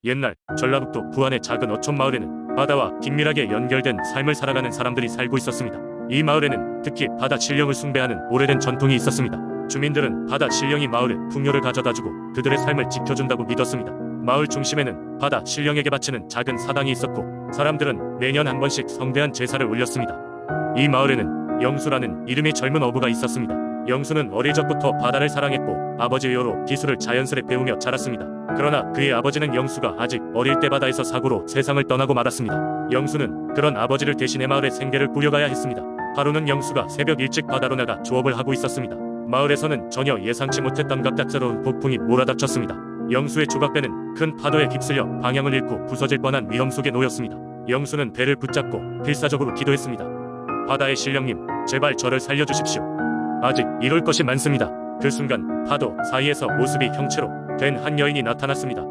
옛날 전라북도 부안의 작은 어촌 마을에는 바다와 긴밀하게 연결된 삶을 살아가는 사람들이 살고 있었습니다. 이 마을에는 특히 바다 신령을 숭배하는 오래된 전통이 있었습니다. 주민들은 바다 신령이 마을에 풍요를 가져다주고 그들의 삶을 지켜준다고 믿었습니다. 마을 중심에는 바다 신령에게 바치는 작은 사당이 있었고 사람들은 매년 한 번씩 성대한 제사를 올렸습니다. 이 마을에는 영수라는 이름의 젊은 어부가 있었습니다. 영수는 어릴 적부터 바다를 사랑했고 아버지의 요로 기술을 자연스레 배우며 자랐습니다. 그러나 그의 아버지는 영수가 아직 어릴 때 바다에서 사고로 세상을 떠나고 말았습니다. 영수는 그런 아버지를 대신해 마을의 생계를 꾸려가야 했습니다. 하루는 영수가 새벽 일찍 바다로 나가 조업을 하고 있었습니다. 마을에서는 전혀 예상치 못했던 갑작스러운 폭풍이 몰아닥쳤습니다. 영수의 조각배는 큰 파도에 휩쓸려 방향을 잃고 부서질 뻔한 위험 속에 놓였습니다. 영수는 배를 붙잡고 필사적으로 기도했습니다. 바다의 신령님, 제발 저를 살려주십시오. 아직 이룰 것이 많습니다. 그 순간 파도 사이에서 모습이 형체로 된 한 여인이 나타났습니다.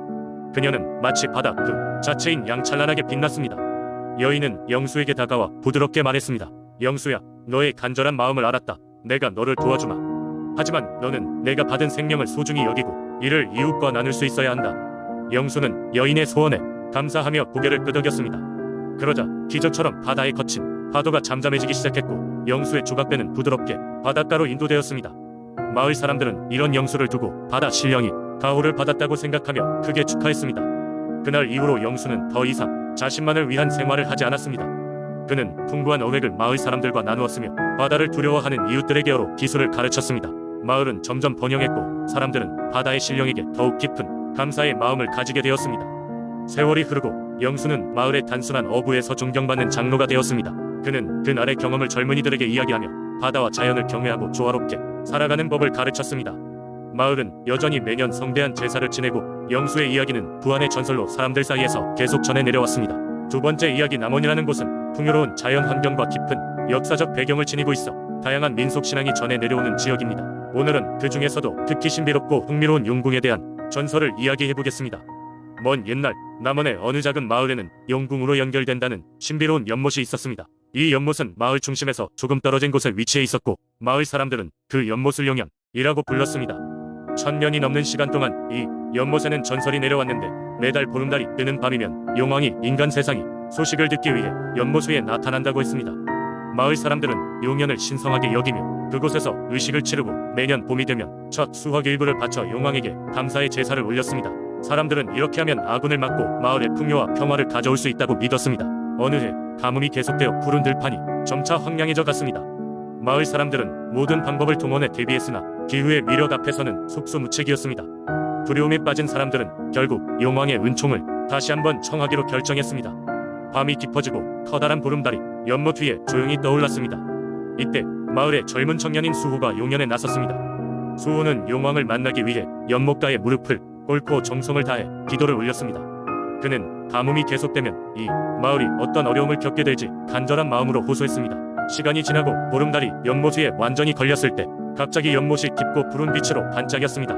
그녀는 마치 바다 그 자체인 양 찬란하게 빛났습니다. 여인은 영수에게 다가와 부드럽게 말했습니다. 영수야, 너의 간절한 마음을 알았다. 내가 너를 도와주마. 하지만 너는 내가 받은 생명을 소중히 여기고 이를 이웃과 나눌 수 있어야 한다. 영수는 여인의 소원에 감사하며 고개를 끄덕였습니다. 그러자 기적처럼 바다에 거친 파도가 잠잠해지기 시작했고 영수의 조각배는 부드럽게 바닷가로 인도되었습니다. 마을 사람들은 이런 영수를 두고 바다 신령이 가호를 받았다고 생각하며 크게 축하했습니다. 그날 이후로 영수는 더 이상 자신만을 위한 생활을 하지 않았습니다. 그는 풍부한 어획을 마을 사람들과 나누었으며 바다를 두려워하는 이웃들에게로 기술을 가르쳤습니다. 마을은 점점 번영했고 사람들은 바다의 신령에게 더욱 깊은 감사의 마음을 가지게 되었습니다. 세월이 흐르고 영수는 마을의 단순한 어부에서 존경받는 장로가 되었습니다. 그는 그날의 경험을 젊은이들에게 이야기하며 바다와 자연을 경외하고 조화롭게 살아가는 법을 가르쳤습니다. 마을은 여전히 매년 성대한 제사를 지내고 영수의 이야기는 부안의 전설로 사람들 사이에서 계속 전해 내려왔습니다. 두 번째 이야기 남원이라는 곳은 풍요로운 자연 환경과 깊은 역사적 배경을 지니고 있어 다양한 민속 신앙이 전해 내려오는 지역입니다. 오늘은 그 중에서도 특히 신비롭고 흥미로운 용궁에 대한 전설을 이야기해 보겠습니다. 먼 옛날 남원의 어느 작은 마을에는 용궁으로 연결된다는 신비로운 연못이 있었습니다. 이 연못은 마을 중심에서 조금 떨어진 곳에 위치해 있었고 마을 사람들은 그 연못을 용연이라고 불렀습니다. 1000년이 넘는 시간 동안 이 연못에는 전설이 내려왔는데 매달 보름달이 뜨는 밤이면 용왕이 인간 세상이 소식을 듣기 위해 연못 위에 나타난다고 했습니다. 마을 사람들은 용연을 신성하게 여기며 그곳에서 의식을 치르고 매년 봄이 되면 첫 수확 일부를 바쳐 용왕에게 감사의 제사를 올렸습니다. 사람들은 이렇게 하면 아군을 막고 마을의 풍요와 평화를 가져올 수 있다고 믿었습니다. 어느 해 가뭄이 계속되어 푸른 들판이 점차 황량해져 갔습니다. 마을 사람들은 모든 방법을 동원해 대비했으나 기후의 위력 앞에서는 속수무책이었습니다. 두려움에 빠진 사람들은 결국 용왕의 은총을 다시 한번 청하기로 결정했습니다. 밤이 깊어지고 커다란 보름달이 연못 위에 조용히 떠올랐습니다. 이때 마을의 젊은 청년인 수호가 용연에 나섰습니다. 수호는 용왕을 만나기 위해 연못가에 무릎을 꿇고 정성을 다해 기도를 올렸습니다. 그는 가뭄이 계속되면 이 마을이 어떤 어려움을 겪게 될지 간절한 마음으로 호소했습니다. 시간이 지나고 보름달이 연못 위에 완전히 걸렸을 때 갑자기 연못이 깊고 푸른 빛으로 반짝였습니다.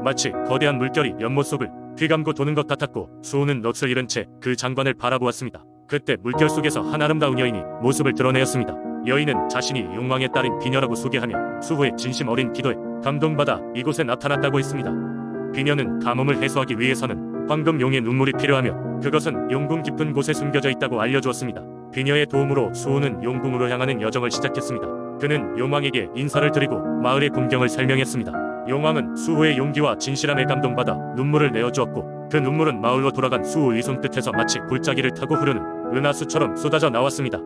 마치 거대한 물결이 연못 속을 휘감고 도는 것 같았고 수호는 넋을 잃은 채 그 장관을 바라보았습니다. 그때 물결 속에서 한 아름다운 여인이 모습을 드러내었습니다. 여인은 자신이 용왕의 딸인 비녀라고 소개하며 수호의 진심 어린 기도에 감동받아 이곳에 나타났다고 했습니다. 비녀는 가뭄을 해소하기 위해서는 황금용의 눈물이 필요하며 그것은 용궁 깊은 곳에 숨겨져 있다고 알려주었습니다. 비녀의 도움으로 수호는 용궁으로 향하는 여정을 시작했습니다. 그는 용왕에게 인사를 드리고 마을의 풍경을 설명했습니다. 용왕은 수호의 용기와 진실함에 감동받아 눈물을 내어주었고 그 눈물은 마을로 돌아간 수호의 손끝에서 마치 골짜기를 타고 흐르는 은하수처럼 쏟아져 나왔습니다.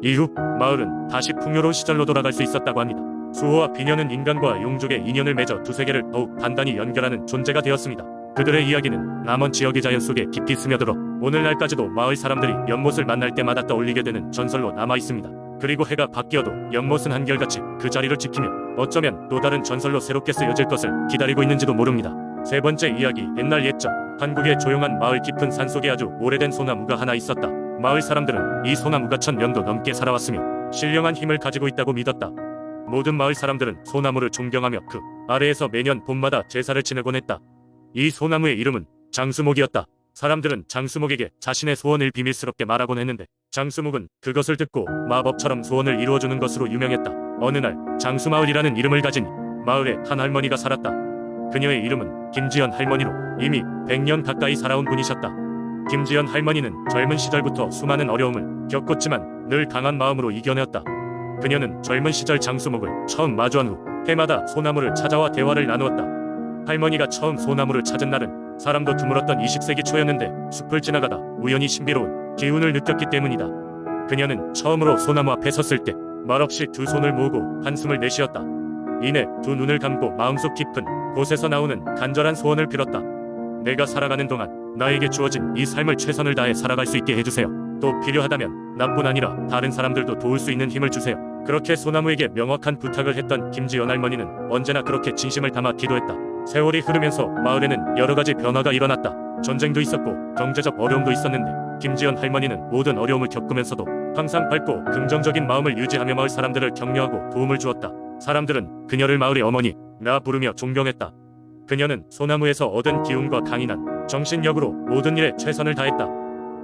이후 마을은 다시 풍요로운 시절로 돌아갈 수 있었다고 합니다. 수호와 비녀는 인간과 용족의 인연을 맺어 두 세계를 더욱 단단히 연결하는 존재가 되었습니다. 그들의 이야기는 남원 지역의 자연 속에 깊이 스며들어 오늘날까지도 마을 사람들이 연못을 만날 때마다 떠올리게 되는 전설로 남아있습니다. 그리고 해가 바뀌어도 연못은 한결같이 그 자리를 지키며 어쩌면 또 다른 전설로 새롭게 쓰여질 것을 기다리고 있는지도 모릅니다. 세 번째 이야기. 옛날 옛적 한국의 조용한 마을 깊은 산속에 아주 오래된 소나무가 하나 있었다. 마을 사람들은 이 소나무가 1000년도 넘게 살아왔으며 신령한 힘을 가지고 있다고 믿었다. 모든 마을 사람들은 소나무를 존경하며 그 아래에서 매년 봄마다 제사를 지내곤 했다. 이 소나무의 이름은 장수목이었다. 사람들은 장수목에게 자신의 소원을 비밀스럽게 말하곤 했는데 장수목은 그것을 듣고 마법처럼 소원을 이루어주는 것으로 유명했다. 어느 날 장수마을이라는 이름을 가진 마을에 한 할머니가 살았다. 그녀의 이름은 김지연 할머니로 이미 100년 가까이 살아온 분이셨다. 김지연 할머니는 젊은 시절부터 수많은 어려움을 겪었지만 늘 강한 마음으로 이겨내었다. 그녀는 젊은 시절 장수목을 처음 마주한 후 해마다 소나무를 찾아와 대화를 나누었다. 할머니가 처음 소나무를 찾은 날은 사람도 드물었던 20세기 초였는데 숲을 지나가다 우연히 신비로운 기운을 느꼈기 때문이다. 그녀는 처음으로 소나무 앞에 섰을 때 말없이 두 손을 모으고 한숨을 내쉬었다. 이내 두 눈을 감고 마음속 깊은 곳에서 나오는 간절한 소원을 빌었다. 내가 살아가는 동안 나에게 주어진 이 삶을 최선을 다해 살아갈 수 있게 해주세요. 또 필요하다면 나뿐 아니라 다른 사람들도 도울 수 있는 힘을 주세요. 그렇게 소나무에게 명확한 부탁을 했던 김지연 할머니는 언제나 그렇게 진심을 담아 기도했다. 세월이 흐르면서 마을에는 여러 가지 변화가 일어났다. 전쟁도 있었고 경제적 어려움도 있었는데 김지연 할머니는 모든 어려움을 겪으면서도 항상 밝고 긍정적인 마음을 유지하며 마을 사람들을 격려하고 도움을 주었다. 사람들은 그녀를 마을의 어머니라 부르며 존경했다. 그녀는 소나무에서 얻은 기운과 강인한 정신력으로 모든 일에 최선을 다했다.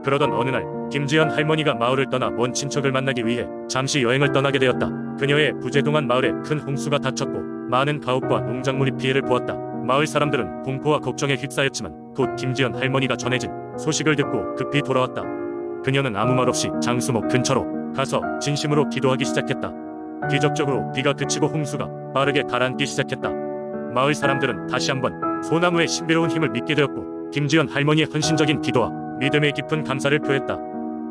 그러던 어느 날 김지연 할머니가 마을을 떠나 먼 친척을 만나기 위해 잠시 여행을 떠나게 되었다. 그녀의 부재 동안 마을에 큰 홍수가 닥쳤고 많은 가옥과 농작물이 피해를 보았다. 마을 사람들은 공포와 걱정에 휩싸였지만 곧 김지연 할머니가 전해진 소식을 듣고 급히 돌아왔다. 그녀는 아무 말 없이 장수목 근처로 가서 진심으로 기도하기 시작했다. 기적적으로 비가 그치고 홍수가 빠르게 가라앉기 시작했다. 마을 사람들은 다시 한번 소나무의 신비로운 힘을 믿게 되었고 김지연 할머니의 헌신적인 기도와 믿음에 깊은 감사를 표했다.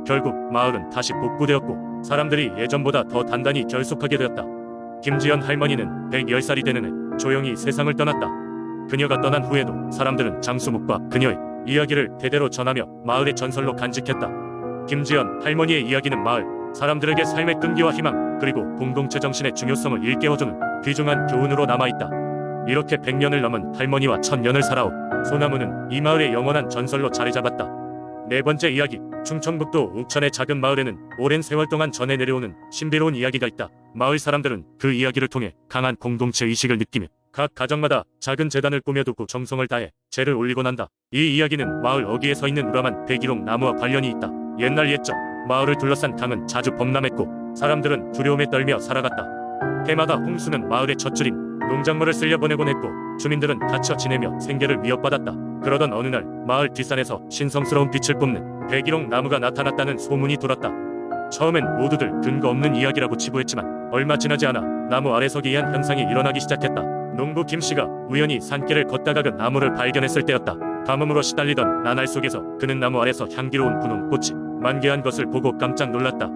결국 마을은 다시 복구되었고 사람들이 예전보다 더 단단히 결속하게 되었다. 김지연 할머니는 110살이 되는 해 조용히 세상을 떠났다. 그녀가 떠난 후에도 사람들은 장수목과 그녀의 이야기를 대대로 전하며 마을의 전설로 간직했다. 김지연 할머니의 이야기는 마을 사람들에게 삶의 끈기와 희망 그리고 공동체 정신의 중요성을 일깨워주는 귀중한 교훈으로 남아있다. 이렇게 100년을 넘은 할머니와 1000년을 살아온 소나무는 이 마을의 영원한 전설로 자리잡았다. 네 번째 이야기, 충청북도 옥천의 작은 마을에는 오랜 세월 동안 전해 내려오는 신비로운 이야기가 있다. 마을 사람들은 그 이야기를 통해 강한 공동체 의식을 느끼며 각 가정마다 작은 제단을 꾸며두고 정성을 다해 제를 올리곤 한다. 이 이야기는 마을 어귀에 서 있는 우람한 백일홍 나무와 관련이 있다. 옛날 옛적 마을을 둘러싼 강은 자주 범람했고 사람들은 두려움에 떨며 살아갔다. 해마다 홍수는 마을의 젖줄인 농작물을 쓸려보내곤 했고 주민들은 갇혀 지내며 생계를 위협받았다. 그러던 어느 날 마을 뒷산에서 신성스러운 빛을 뿜는 백일홍 나무가 나타났다는 소문이 돌았다. 처음엔 모두들 근거 없는 이야기라고 치부했지만 얼마 지나지 않아 나무 아래서 기이한 현상이 일어나기 시작했다. 농부 김씨가 우연히 산길을 걷다가 그 나무를 발견했을 때였다. 가뭄으로 시달리던 나날 속에서 그는 나무 아래서 향기로운 분홍꽃이 만개한 것을 보고 깜짝 놀랐다.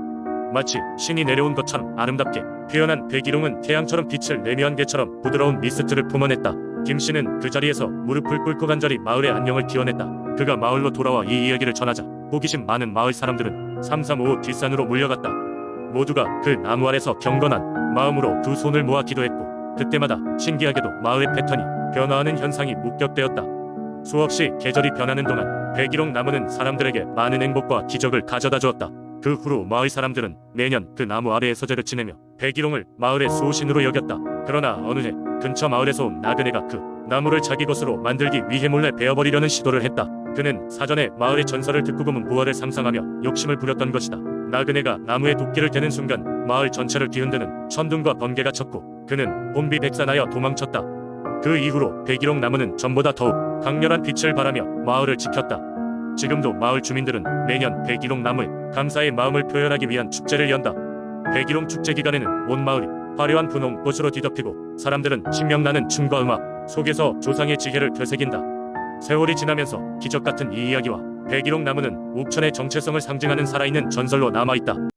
마치 신이 내려온 것처럼 아름답게 피어난 백일홍은 태양처럼 빛을 내며 안개처럼 부드러운 미스트를 뿜어냈다. 김씨는 그 자리에서 무릎을 꿇고 간절히 마을의 안녕을 기원했다. 그가 마을로 돌아와 이 이야기를 전하자 호기심 많은 마을 사람들은 335 뒷산으로 몰려갔다. 모두가 그 나무 아래서 경건한 마음으로 두 손을 모아 기도했고 그때마다 신기하게도 마을의 패턴이 변화하는 현상이 목격되었다. 수없이 계절이 변하는 동안 백일홍 나무는 사람들에게 많은 행복과 기적을 가져다 주었다. 그 후로 마을 사람들은 매년 그 나무 아래에 서재를 지내며 백일홍을 마을의 수호신으로 여겼다. 그러나 어느 해 근처 마을에서 온 나그네가 그 나무를 자기 것으로 만들기 위해 몰래 베어버리려는 시도를 했다. 그는 사전에 마을의 전설을 듣고 금은 부활을 상상하며 욕심을 부렸던 것이다. 나그네가 나무에 도끼를 대는 순간 마을 전체를 뒤흔드는 천둥과 번개가 쳤고 그는 혼비백산하여 도망쳤다. 그 이후로 백일홍 나무는 전보다 더욱 강렬한 빛을 발하며 마을을 지켰다. 지금도 마을 주민들은 매년 백일홍 나무에 감사의 마음을 표현하기 위한 축제를 연다. 백일홍 축제 기간에는 온 마을이 화려한 분홍꽃으로 뒤덮이고 사람들은 신명나는 춤과 음악 속에서 조상의 지혜를 되새긴다. 세월이 지나면서 기적같은 이 이야기와 백일홍 나무는 옥천의 정체성을 상징하는 살아있는 전설로 남아있다.